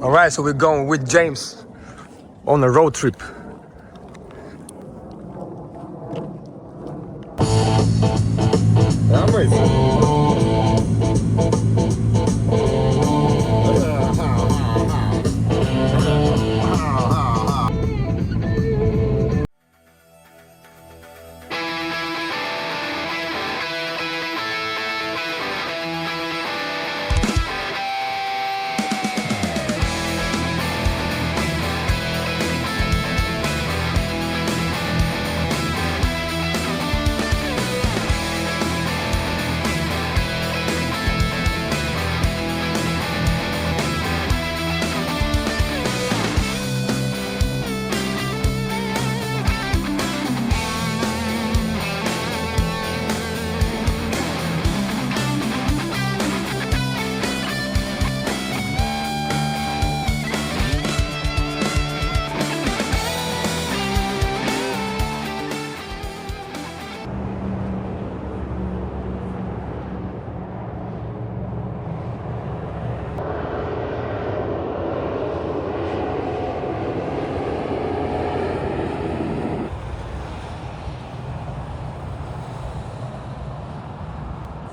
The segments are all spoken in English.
All right, so we're going with James on a road trip.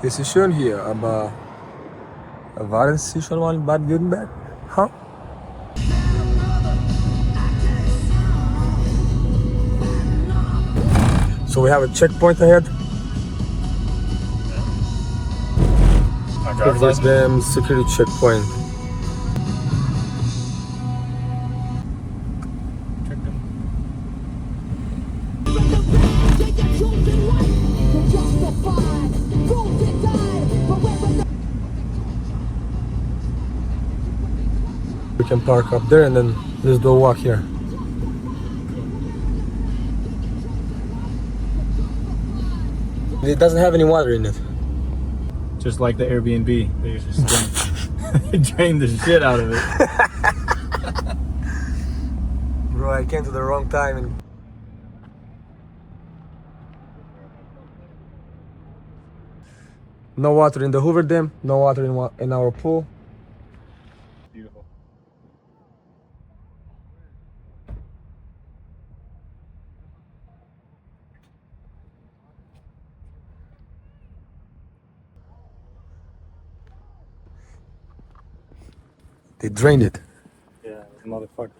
Es ist schön hier, aber waren Sie schon mal in Baden-Württemberg? Huh? So we have a checkpoint ahead. Hoover Dam security checkpoint. We can park up there and then just do a walk here. It doesn't have any water in it. Just like the Airbnb, they just drain the shit out of it. Bro, I came to the wrong time and no water in the Hoover Dam, no water in our pool. Beautiful. They drained it. Yeah, motherfuckers.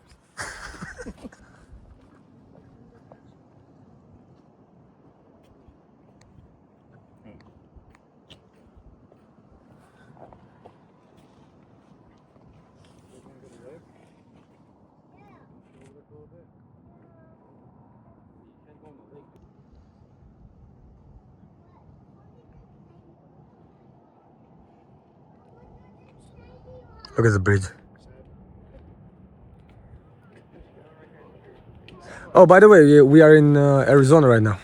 Look at the bridge. Oh, by the way, we are in Arizona right now.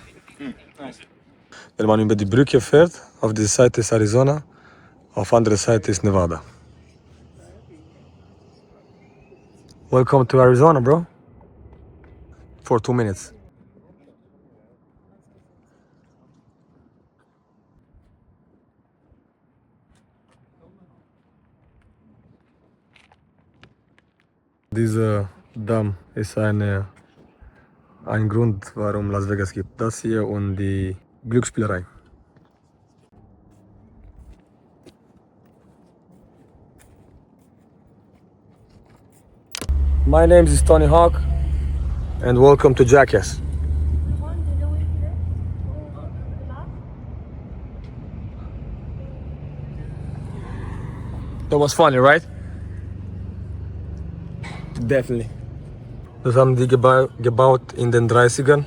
Nice. Wenn man über die Brücke fährt, auf dieser Seite ist Arizona, auf andere Seite ist Nevada. Welcome to Arizona, bro. For 2 minutes. Dieser Damm ist ein Grund, warum Las Vegas gibt. Das hier und die Glücksspielerei. My name is Tony Hawk and welcome to Jackass. That was funny, right? Definitely. Das haben die gebaut in den 30ern.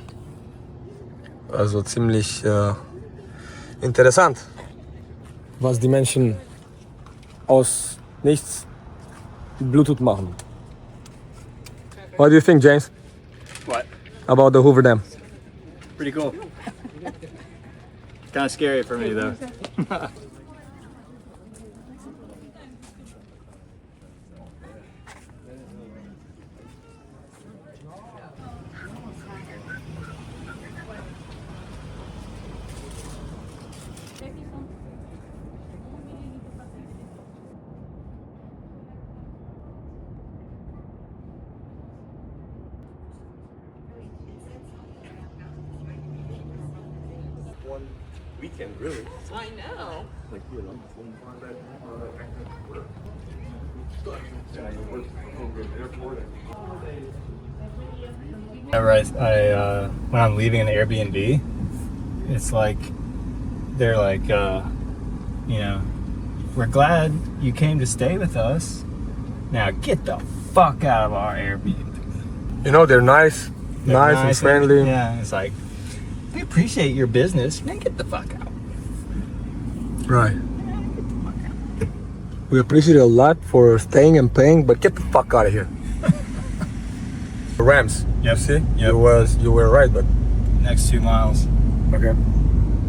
Also ziemlich interessant, was die Menschen aus nichts Bluetooth machen. What do you think, James? What? About the Hoover Dam? Pretty cool. Kind of scary for me though. one weekend, really. I know. Like, you know, Whenever when I'm leaving an Airbnb, it's like they're like, you know, we're glad you came to stay with us. Now get the fuck out of our Airbnb. you know, they're nice, nice and friendly. Yeah, it's like, we appreciate your business. Now get the fuck out. Right. We appreciate it a lot for staying and paying, but get the fuck out of here. The Rams. Yep. You see? Yep. You were right, but Next 2 miles. okay.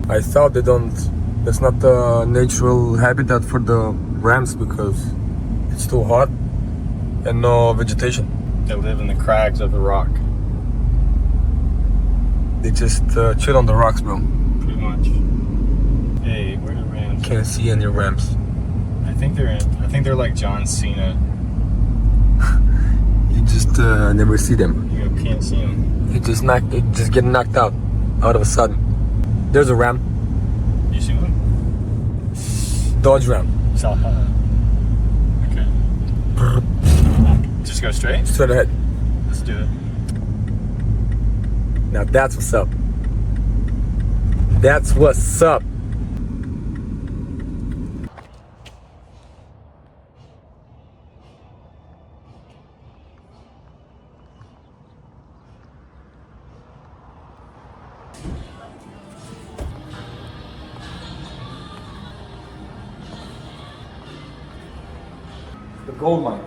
I thought that's not the natural habitat for the rams because it's too hot and no vegetation. They live in the crags of the rock. They just chill on the rocks, bro. Pretty much. Hey, where are the Rams? Can't see any rams. I think they're like John Cena. You just never see them. You can't see them. You just get knocked out of a sudden. There's a ram. You see one? Dodge ram. Okay. Just go straight? Straight ahead. Let's do it. Now that's what's up. That's what's up. The gold mine.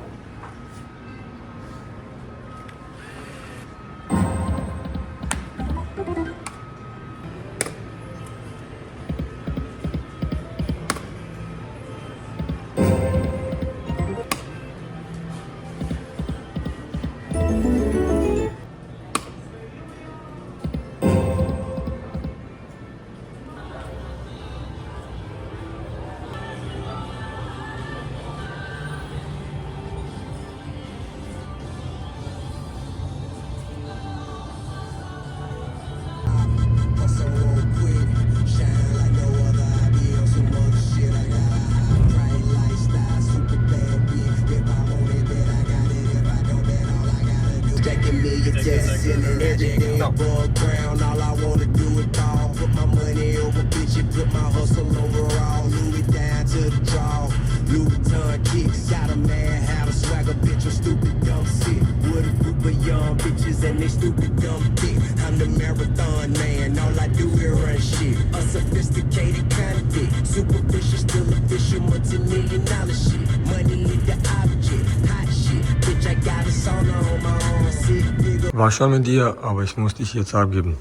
All I wanna do is ball. Put my money over bitches, put my hustle overall. Louis down to the draw. Louis Vuitton kicks. Got a mad hat, a swagger bitch, a stupid dumb shit. With a group of young bitches and they stupid dumb dick. I'm the marathon man, all I do is run shit. A sophisticated kind of dick. Superficial, still official, multi-million-dollar shit. Money is the object, hot shit. Bitch, I got a sauna on my own, sick nigga. War schon mit dir, aber ich muss dich jetzt abgeben.